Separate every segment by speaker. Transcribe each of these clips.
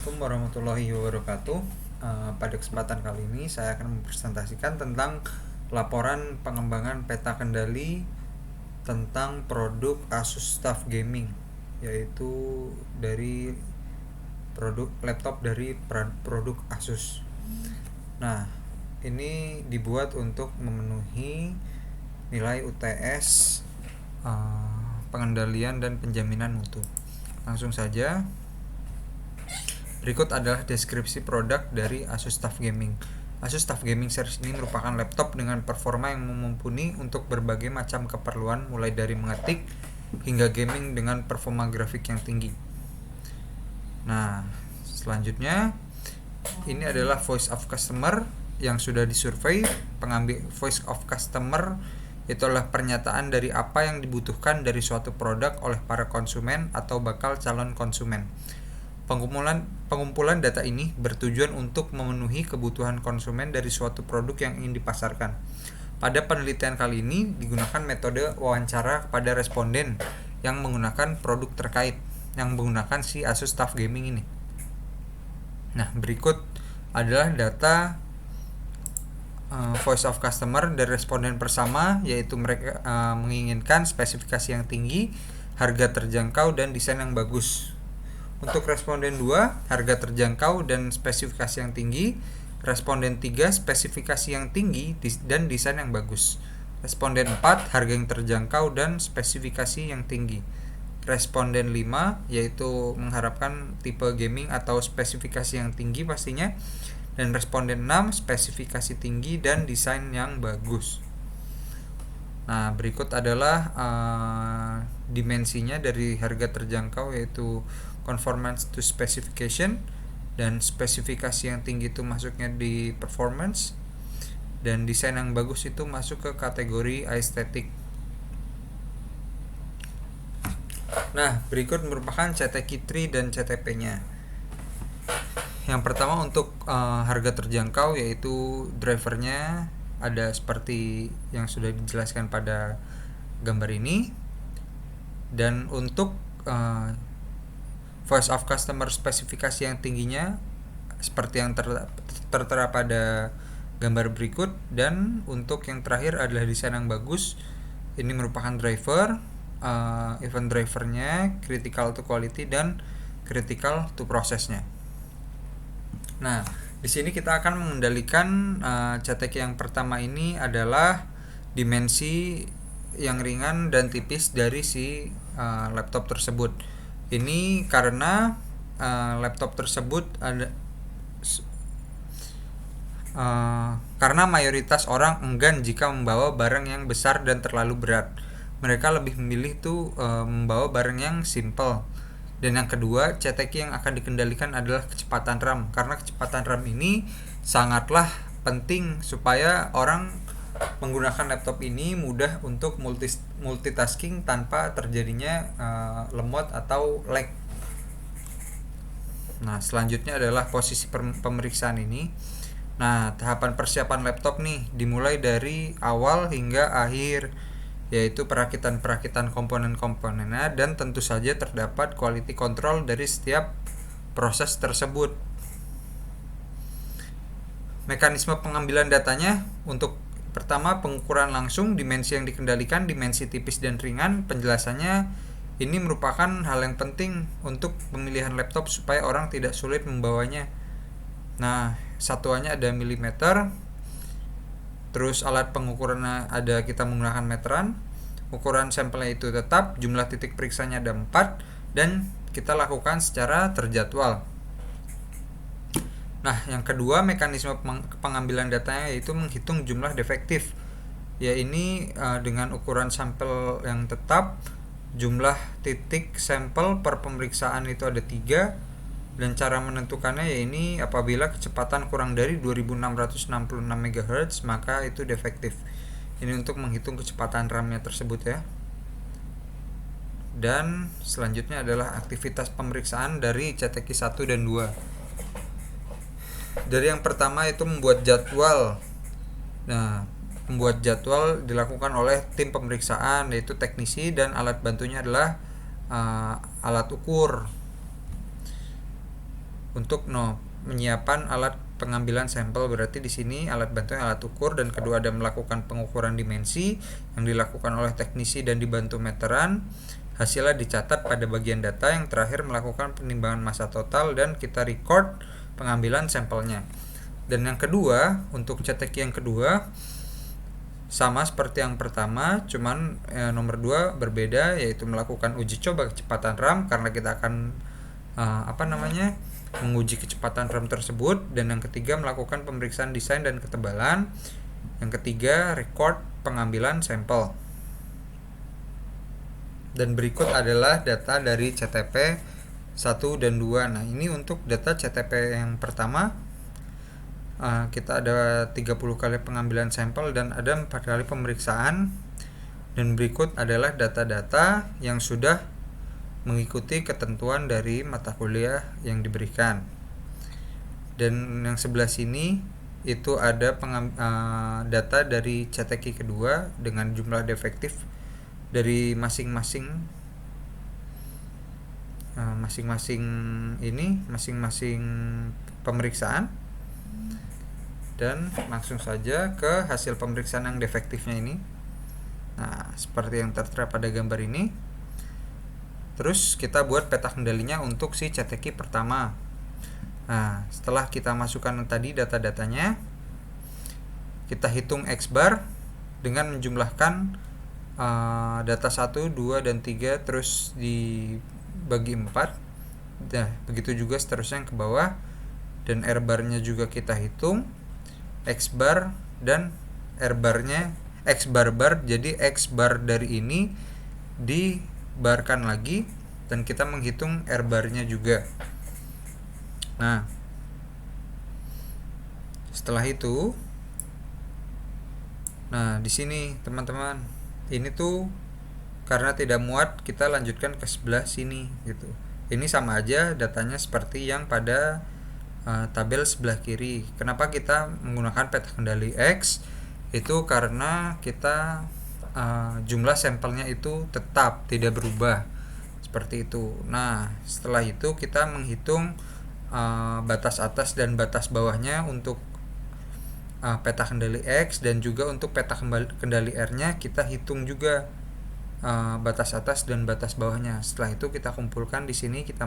Speaker 1: Assalamualaikum warahmatullahi wabarakatuh. Pada kesempatan kali ini saya akan mempresentasikan tentang laporan pengembangan peta kendali tentang produk Asus TUF Gaming, yaitu dari produk laptop dari produk Asus. Nah, ini dibuat untuk memenuhi nilai UTS pengendalian dan penjaminan mutu. Langsung saja. Berikut adalah deskripsi produk dari Asus TUF Gaming. Asus TUF Gaming series ini merupakan laptop dengan performa yang mumpuni untuk berbagai macam keperluan, mulai dari mengetik hingga gaming dengan performa grafik yang tinggi. Nah, selanjutnya ini adalah voice of customer yang sudah disurvei. Pengambil voice of customer itu adalah pernyataan dari apa yang dibutuhkan dari suatu produk oleh para konsumen atau bakal calon konsumen. Pengumpulan data ini bertujuan untuk memenuhi kebutuhan konsumen dari suatu produk yang ingin dipasarkan. Pada penelitian kali ini digunakan metode wawancara kepada responden yang menggunakan produk terkait, yang menggunakan si Asus TUF Gaming ini. Nah, berikut adalah data voice of customer dari responden pertama, yaitu mereka menginginkan spesifikasi yang tinggi, harga terjangkau, dan desain yang bagus. Untuk responden 2, harga terjangkau dan spesifikasi yang tinggi. Responden 3, spesifikasi yang tinggi dan desain yang bagus. Responden 4, harga yang terjangkau dan spesifikasi yang tinggi. Responden 5, yaitu mengharapkan tipe gaming atau spesifikasi yang tinggi pastinya. Dan responden 6, spesifikasi tinggi dan desain yang bagus. Nah, berikut adalah dimensinya dari harga terjangkau, yaitu conformance to specification, dan spesifikasi yang tinggi itu masuknya di performance, dan desain yang bagus itu masuk ke kategori aesthetic. Nah, berikut merupakan CTQ tree dan CTP-nya. Yang pertama untuk harga terjangkau, yaitu drivernya ada seperti yang sudah dijelaskan pada gambar ini. Dan untuk voice of customer spesifikasi yang tingginya seperti yang tertera pada gambar berikut. Dan untuk yang terakhir adalah desain yang bagus. Ini merupakan driver, event drivernya, critical to quality, dan critical to prosesnya. Nah, di sini kita akan mengendalikan CTQ yang pertama ini adalah dimensi yang ringan dan tipis dari si laptop tersebut. Ini karena laptop tersebut ada karena mayoritas orang enggan jika membawa barang yang besar dan terlalu berat. Mereka lebih memilih tuh membawa barang yang simple. Dan yang kedua, CTQ yang akan dikendalikan adalah kecepatan RAM, karena kecepatan RAM ini sangatlah penting supaya orang menggunakan laptop ini mudah untuk multitasking tanpa terjadinya lemot atau lag. Nah, selanjutnya adalah posisi pemeriksaan ini. Nah, tahapan persiapan laptop nih dimulai dari awal hingga akhir, yaitu perakitan komponen-komponennya, dan tentu saja terdapat quality control dari setiap proses tersebut. Mekanisme pengambilan datanya untuk pertama pengukuran langsung, dimensi yang dikendalikan, dimensi tipis dan ringan. Penjelasannya ini merupakan hal yang penting untuk pemilihan laptop supaya orang tidak sulit membawanya. Nah, satuannya ada milimeter. Terus alat pengukurannya ada, kita menggunakan meteran. Ukuran sampelnya itu tetap, jumlah titik periksanya ada 4, dan kita lakukan secara terjadwal. Nah, yang kedua mekanisme pengambilan datanya yaitu menghitung jumlah defektif. Ya, ini dengan ukuran sampel yang tetap, jumlah titik sampel per pemeriksaan itu ada 3. Dan cara menentukannya ya ini apabila kecepatan kurang dari 2666 MHz maka itu defektif. Ini untuk menghitung kecepatan RAM-nya tersebut ya. Dan selanjutnya adalah aktivitas pemeriksaan dari CTQ 1 dan 2. Dari yang pertama itu membuat jadwal. Nah, membuat jadwal dilakukan oleh tim pemeriksaan, yaitu teknisi, dan alat bantunya adalah alat ukur. untuk menyiapkan alat pengambilan sampel. Berarti di sini alat bantunya alat ukur, dan kedua ada melakukan pengukuran dimensi yang dilakukan oleh teknisi dan dibantu meteran. Hasilnya dicatat pada bagian data. Yang terakhir melakukan penimbangan massa total dan kita record pengambilan sampelnya. Dan yang kedua, untuk CTQ yang kedua sama seperti yang pertama, cuman nomor 2 berbeda, yaitu melakukan uji coba kecepatan RAM karena kita akan menguji kecepatan RAM tersebut. Dan yang ketiga melakukan pemeriksaan desain dan ketebalan. Yang ketiga record pengambilan sampel. Dan berikut adalah data dari CTP 1 dan 2. Nah, ini untuk data CTP yang pertama, kita ada 30 kali pengambilan sampel dan ada 4 kali pemeriksaan. Dan berikut adalah data-data yang sudah mengikuti ketentuan dari mata kuliah yang diberikan. Dan yang sebelah sini itu ada data dari CTQ kedua dengan jumlah defektif dari masing-masing pemeriksaan. Dan langsung saja ke hasil pemeriksaan yang defektifnya ini. Nah, seperti yang tertera pada gambar ini. Terus kita buat peta kendalinya untuk si CTQ pertama. Nah, setelah kita masukkan tadi data-datanya, kita hitung X bar dengan menjumlahkan data 1, 2, dan 3 terus dibagi 4. Nah, begitu juga seterusnya yang ke bawah. Dan R barnya juga kita hitung, X bar dan R barnya X bar, jadi X bar dari ini dibarkan lagi dan kita menghitung R barnya juga. Nah, setelah itu, di sini teman-teman, ini tuh karena tidak muat, kita lanjutkan ke sebelah sini gitu. Ini sama aja datanya seperti yang pada tabel sebelah kiri. Kenapa kita menggunakan peta kendali X? Itu karena kita jumlah sampelnya itu tetap tidak berubah seperti itu. Nah, setelah itu kita menghitung batas atas dan batas bawahnya untuk peta kendali X, dan juga untuk peta kendali R-nya kita hitung juga batas atas dan batas bawahnya. Setelah itu kita kumpulkan di sini, kita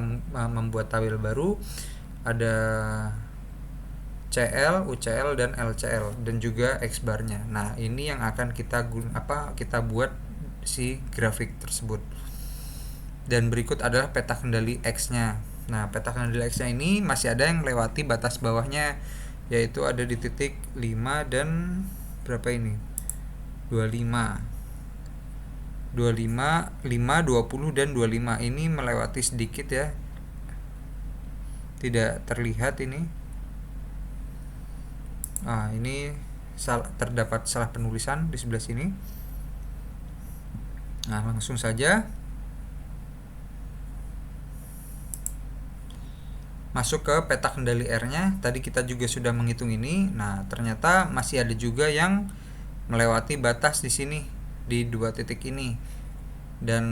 Speaker 1: membuat tabel baru, ada CL, UCL, dan LCL, dan juga X barnya. Nah, ini yang akan kita buat si grafik tersebut. Dan berikut adalah peta kendali X-nya. Nah, peta kendali X-nya ini masih ada yang melewati batas bawahnya, yaitu ada di titik 5 dan berapa ini? 25, 20 dan 25. Ini melewati sedikit ya. Tidak terlihat ini. Ini terdapat salah penulisan di sebelah sini. Nah, langsung saja masuk ke peta kendali R-nya. Tadi kita juga sudah menghitung ini. Nah, ternyata masih ada juga yang melewati batas di sini di 2 titik ini. Dan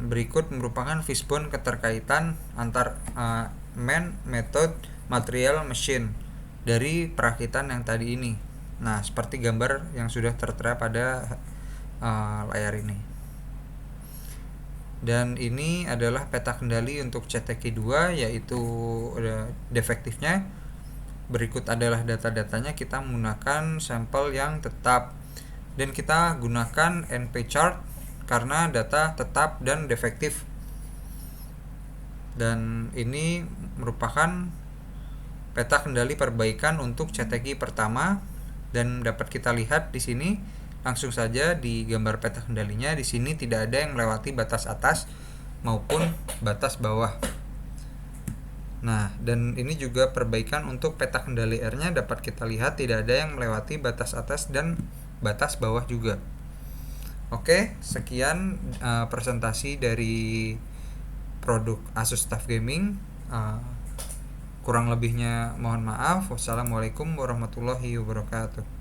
Speaker 1: berikut merupakan fishbone keterkaitan antar man, method, material, machine dari perakitan yang tadi ini. Nah, seperti gambar yang sudah tertera pada layar ini. Dan ini adalah peta kendali untuk CTQ 2, yaitu defektifnya. Berikut adalah data-datanya. Kita menggunakan sampel yang tetap, dan kita gunakan NP chart karena data tetap dan defektif. Dan ini merupakan peta kendali perbaikan untuk CTQ pertama, dan dapat kita lihat di sini langsung saja di gambar peta kendalinya. Di sini tidak ada yang melewati batas atas maupun batas bawah. Nah, dan ini juga perbaikan untuk peta kendali R-nya, dapat kita lihat tidak ada yang melewati batas atas dan batas bawah juga. Oke, sekian presentasi dari produk Asus TUF Gaming. Kurang lebihnya mohon maaf. Wassalamualaikum warahmatullahi wabarakatuh.